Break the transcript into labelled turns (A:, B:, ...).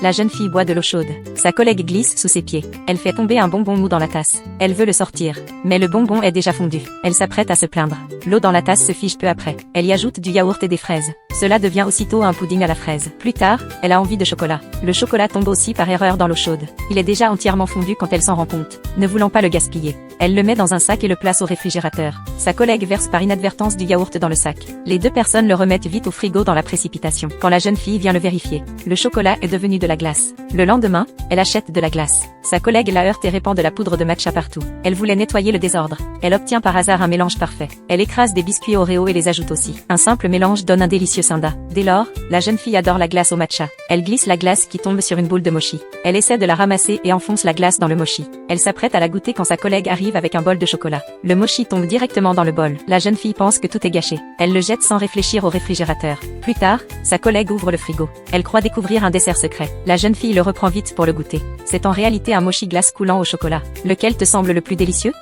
A: La jeune fille boit de l'eau chaude. Sa collègue glisse sous ses pieds. Elle fait tomber un bonbon mou dans la tasse. Elle veut le sortir. Mais le bonbon est déjà fondu. Elle s'apprête à se plaindre. L'eau dans la tasse se fige peu après. Elle y ajoute du yaourt et des fraises. Cela devient aussitôt un pudding à la fraise. Plus tard, elle a envie de chocolat. Le chocolat tombe aussi par erreur dans l'eau chaude. Il est déjà entièrement fondu quand elle s'en rend compte. Ne voulant pas le gaspiller, elle le met dans un sac et le place au réfrigérateur. Sa collègue verse par inadvertance du yaourt dans le sac. Les deux personnes le remettent vite au frigo dans la précipitation. Quand la jeune fille vient le vérifier, le chocolat est devenu de la glace. Le lendemain, elle achète de la glace. Sa collègue la heurte et répand de la poudre de matcha partout. Elle voulait nettoyer le désordre. Elle obtient par hasard un mélange parfait. Elle écrase des biscuits Oreo et les ajoute aussi. Un simple mélange donne un délicieux soda. Dès lors, la jeune fille adore la glace au matcha. Elle glisse la glace qui tombe sur une boule de mochi. Elle essaie de la ramasser et enfonce la glace dans le mochi. Elle s'apprête à la goûter quand sa collègue arrive avec un bol de chocolat. Le mochi tombe directement dans le bol. La jeune fille pense que tout est gâché. Elle le jette sans réfléchir au réfrigérateur. Plus tard, sa collègue ouvre le frigo. Elle croit découvrir un dessert secret. La jeune fille le reprend vite pour le goûter. C'est en réalité un mochi glace coulant au chocolat. Lequel te semble le plus délicieux ?